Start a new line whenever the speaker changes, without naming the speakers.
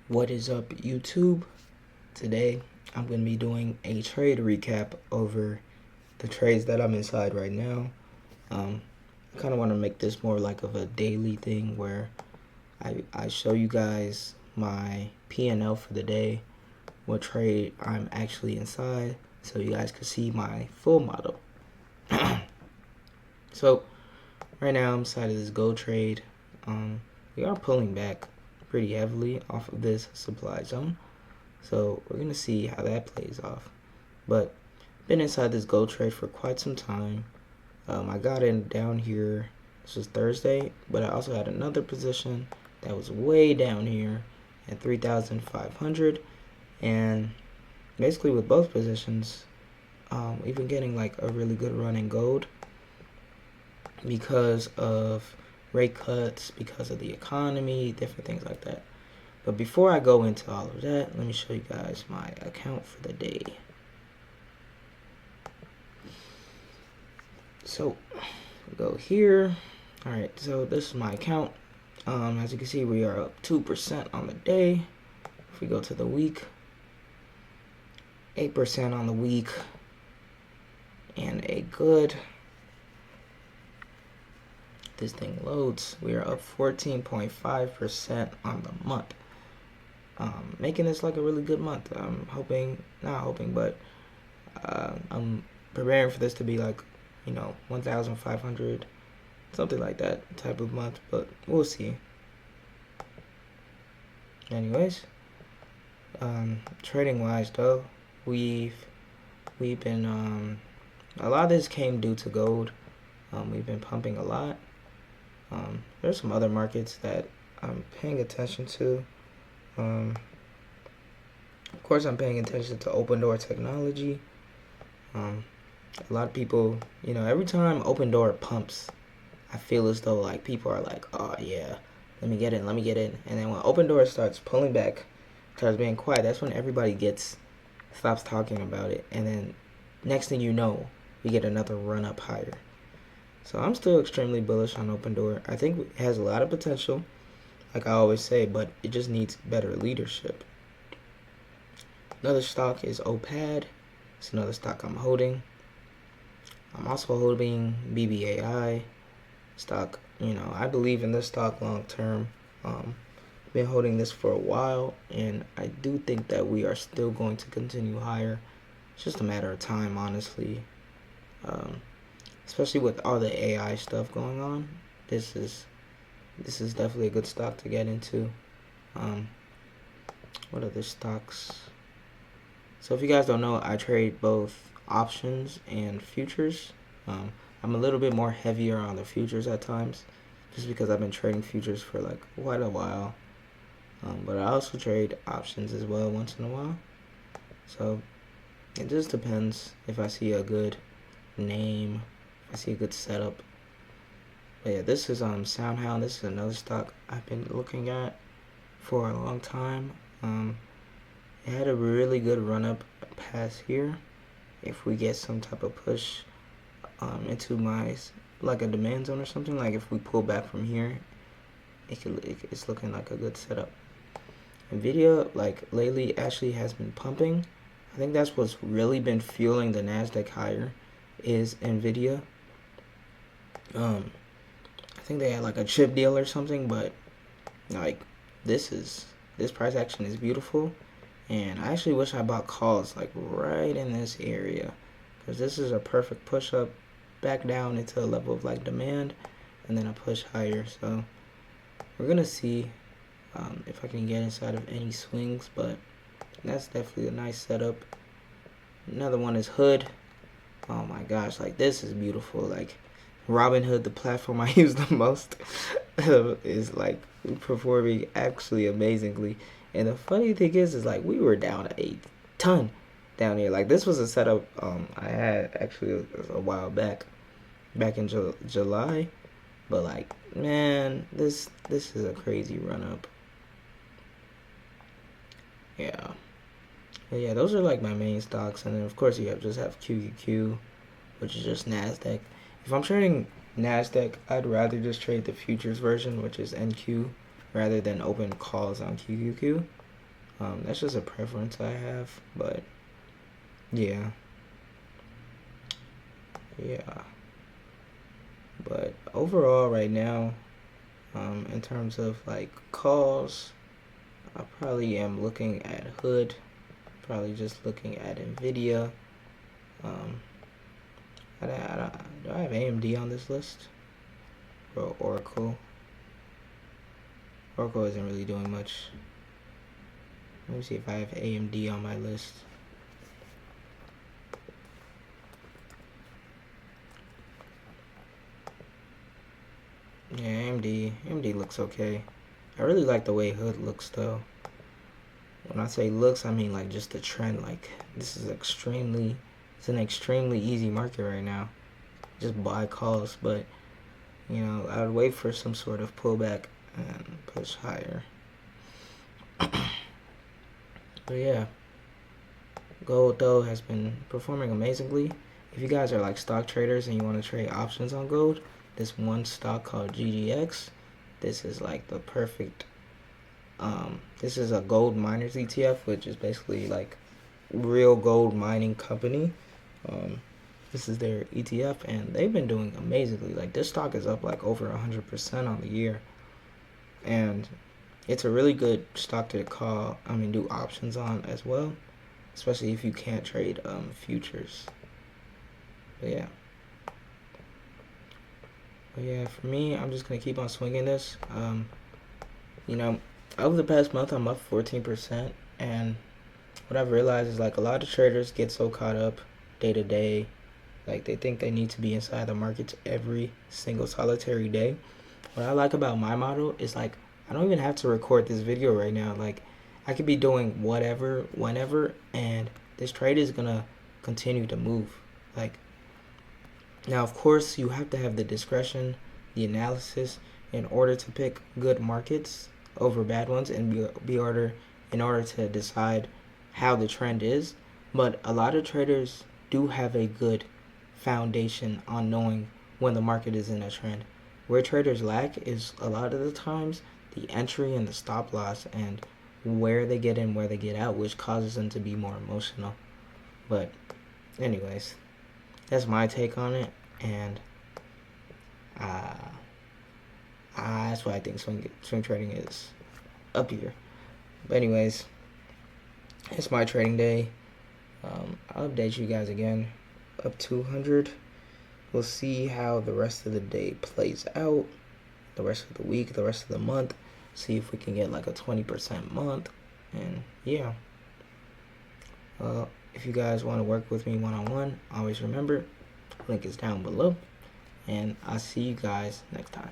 What is up, YouTube? Today I'm going to be doing a trade recap over the trades that I'm inside right now. I kind of want to make this more like of a daily thing where I show you guys my P&L for the day, what trade I'm actually inside, so you guys can see my full model. So right now I'm inside of this gold trade. We are pulling back pretty heavily off of this supply zone. So we're going to see how that plays off. But been inside this gold trade for quite some time. I got in down here, this was Thursday, but I also had another position that was way down here at 3,500. And basically with both positions, we've been getting like a really good run in gold because of rate cuts, because of the economy, different things like that. But before I go into all of that, let me show you guys my account for the day. So we go here. All right, so this is my account. As you can see, we are up 2% on the day. If we go to the week, 8% on the week, and a good. This thing loads. We are up 14.5% on the month. Making this like a really good month. I'm hoping, not hoping, but I'm preparing for this to be like, 1,500, something like that type of month, but we'll see. Anyways, trading wise though, we've been a lot of this came due to gold. We've been pumping a lot. There's some other markets that I'm paying attention to. Of course, I'm paying attention to Open Door Technology. A lot of people, every time Open Door pumps, I feel as though like people are like, oh yeah, let me get in. And then when Open Door starts pulling back, starts being quiet, that's when everybody stops talking about it. And then next thing you know, we get another run up higher. So I'm still extremely bullish on Open Door. I think it has a lot of potential, like I always say, but it just needs better leadership. Another stock is OPAD. It's another stock I'm holding. I'm also holding BBAI stock. I believe in this stock long term. Been holding this for a while, and I do think that we are still going to continue higher. It's just a matter of time, honestly. Especially with all the AI stuff going on, this is definitely a good stock to get into. What other stocks? So if you guys don't know, I trade both options and futures. I'm a little bit more heavier on the futures at times, just because I've been trading futures for like quite a while. But I also trade options as well once in a while. So it just depends if I see a good name, if I see a good setup. But yeah, this is SoundHound. This is another stock I've been looking at for a long time. It had a really good run up past here. If we get some type of push into like a demand zone or something, like if we pull back from here, it's looking like a good setup. Nvidia, like lately, actually has been pumping. I think that's what's really been fueling the Nasdaq higher is Nvidia. I think they had like a chip deal or something, but like this price action is beautiful. And I actually wish I bought calls like right in this area, because this is a perfect push up back down into a level of like demand, and then a push higher. So we're gonna see if I can get inside of any swings, but that's definitely a nice setup. Another one is Hood. Oh my gosh, like this is beautiful. Like Robinhood, the platform I use the most, is like performing actually amazingly. And the funny thing is like we were down a ton down here. Like this was a setup I had actually a while back in July. But like, man, this is a crazy run up. Yeah. But yeah, those are like my main stocks. And then of course you just have QQQ, which is just Nasdaq. If I'm trading Nasdaq, I'd rather just trade the futures version, which is NQ, rather than open calls on QQQ. That's just a preference I have, but yeah. Yeah. But overall, right now, in terms of like calls, I probably am looking at Hood, probably just looking at Nvidia. Um, do I have AMD on this list? Or Oracle? Oracle isn't really doing much. Let me see if I have AMD on my list. Yeah, AMD looks okay. I really like the way Hood looks though. When I say looks, I mean like just the trend. Like this is it's an extremely easy market right now. Just buy calls, but you know, I would wait for some sort of pullback and push higher. But yeah, gold though has been performing amazingly. If you guys are like stock traders and you want to trade options on gold, this one stock called GGX, this is like the perfect. This is a gold miners ETF, which is basically like real gold mining company. This is their ETF, and they've been doing amazingly. Like this stock is up like over 100% on the year, and it's a really good stock to do options on as well, especially if you can't trade futures. But yeah. But yeah, for me, I'm just gonna keep on swinging this. You know, over the past month, I'm up 14%, and what I've realized is like a lot of traders get so caught up day to day, like they think they need to be inside the markets every single solitary day. What I like about my model is like I don't even have to record this video right now. Like I could be doing whatever, whenever, and this trade is gonna continue to move. Like now, of course, you have to have the discretion, the analysis in order to pick good markets over bad ones, and in order to decide how the trend is. But a lot of traders do have a good foundation on knowing when the market is in a trend. Where traders lack is a lot of the times the entry and the stop loss and where they get in, where they get out, which causes them to be more emotional. But anyways, that's my take on it, and uh, that's why I think swing trading is up here. But anyways, it's my trading day. I'll update you guys again. Up 200. We'll see how the rest of the day plays out, the rest of the week, the rest of the month. See if we can get like a 20% month. And yeah. If you guys want to work with me one-on-one, always remember, link is down below. And I'll see you guys next time.